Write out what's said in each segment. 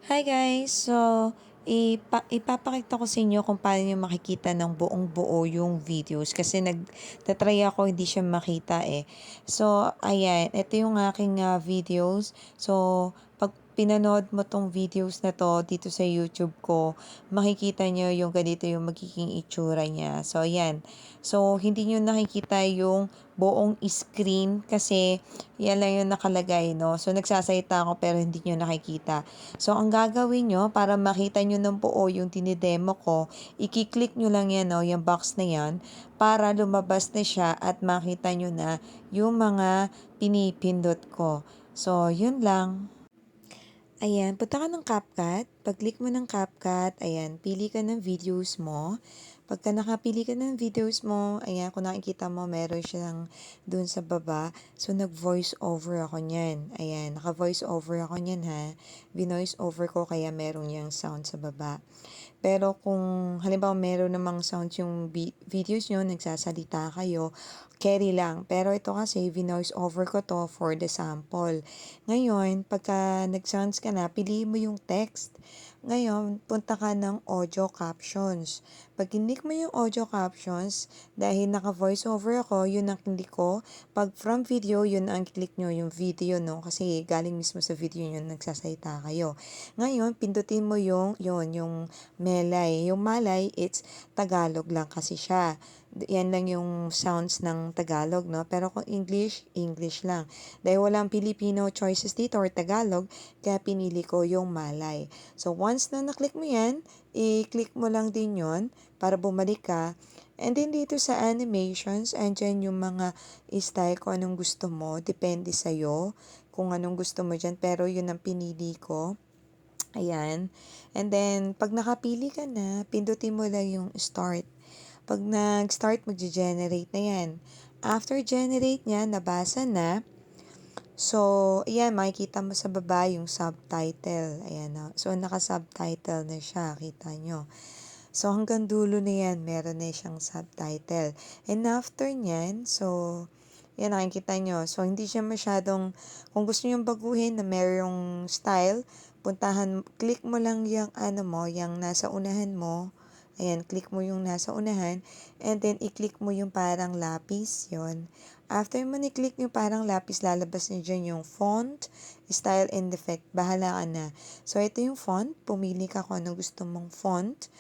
Hi guys! So, ipapakita ko sa inyo kung paano nyo makikita ng buong buo yung videos kasi nagtatry ako hindi siya makita eh. So, ayan, ito yung aking videos. So, pag pinanood mo tong videos na to dito sa YouTube ko, makikita nyo yung ganito yung magiging itsura niya. So, ayan. So, hindi nyo nakikita yung buong screen kasi yan lang yung nakalagay, no? So, nagsasalita ako pero hindi nyo nakikita. So, ang gagawin nyo para makita nyo ng buo yung tinidemo ko, i-click nyo lang yan, no, yung box na yan, para lumabas na siya at makita nyo na yung mga pinipindot ko. So, yun lang. Ayan, punta ka ng CapCut. Pag-click mo ng CapCut, ayan, pili ka ng videos mo. Pagka nakapili ka ng videos mo, ayan, kung nakikita mo, meron siyang dun sa baba. So, nag-voice over ako niyan. Ayan, naka-voice over ako niyan ha. Binoice over ko kaya meron niyang sound sa baba. Pero kung halimbawa meron namang sounds yung videos nyo, nagsasalita kayo, carry lang. Pero ito kasi, vinoice over ko to for the sample. Ngayon, pagka nag-sounds ka na, piliin mo yung text. Ngayon, punta ka ng audio captions. Pag click mo yung audio captions, dahil naka-voice over ako, yun ang click ko. Pag from video, yun ang click nyo, yung video, no? Kasi galing mismo sa video yun, nagsasalita kayo. Ngayon, pindutin mo yung melay. Yung malay, it's Tagalog lang kasi siya. Yan lang yung sounds ng Tagalog, no? Pero kung English, English lang. Dahil walang Filipino choices dito or Tagalog, kaya pinili ko yung Malay. So, once na na-click mo yan, i-click mo lang din yon para bumalik ka. And then dito sa animations, andyan yung mga style kung anong gusto mo. Depende sa'yo kung anong gusto mo dyan. Pero yun ang pinili ko. Ayan. And then, pag nakapili ka na, pindutin mo lang yung start. Pag nag-start, mag-generate na yan. After generate niya, nabasa na. So, ayan, makikita mo sa baba yung subtitle. Ayan na. So, naka-subtitle na siya. Kita nyo. So, hanggang dulo na yan, meron na siyang subtitle. And after nyan, so, yan, nakikita nyo. So, hindi siya masyadong, kung gusto nyo baguhin na merong style, click mo lang yung ano mo, yung nasa unahan mo. Ayan, click mo yung nasa unahan. And then, i-click mo yung parang lapis, yon. After mo ni-click yung parang lapis, lalabas na dyan yung font, style, and effect. Bahala ka na. So, ito yung font. Pumili ka kung anong gusto mong font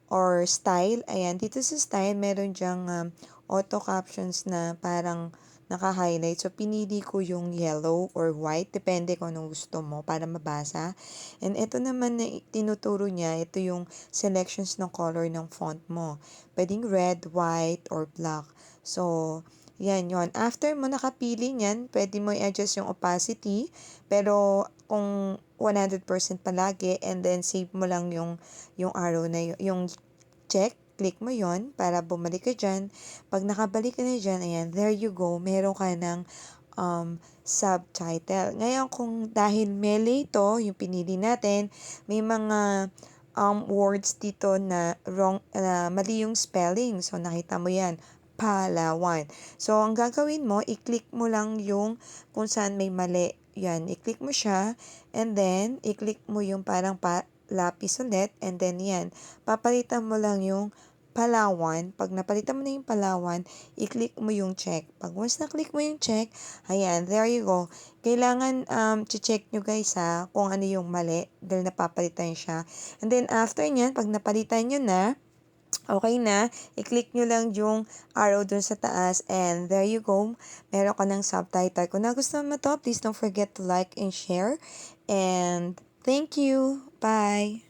or style. Ayan, dito sa style, meron dyang auto captions na parang naka-highlight. So, pinili ko yung yellow or white. Depende kung anong gusto mo para mabasa. And ito naman na tinuturo niya, ito yung selections ng color ng font mo. Pwedeng red, white, or black. So, yan yon. After mo nakapili niyan, pwede mo i-adjust yung opacity. Pero, kung 100% palagi, and then save mo lang yung arrow na yung check, click mo yon para bumalik ka dyan. Pag nakabalik ka na dyan, ayan, there you go, meron ka ng subtitle. Ngayon, kung dahil melee ito, yung pinili natin, may mga words dito na wrong, mali yung spelling. So, nakita mo yan. Palawan. So, ang gagawin mo, i-click mo lang yung kung saan may mali. Yan, i-click mo siya, and then, i-click mo yung parang lapis ulit, and then yan, papalitan mo lang yung Palawan. Pag napalitan mo na yung Palawan, i-click mo yung check. Pag once na-click mo yung check, ayan, there you go. Kailangan check nyo guys ha, kung ano yung mali, dahil napapalitan siya. And then after nyan, pag napalitan nyo na, okay na, i-click nyo lang yung arrow dun sa taas, and there you go, meron ka ng subtitle. Kung nagustuhan mo to, please don't forget to like and share. And thank you. Bye!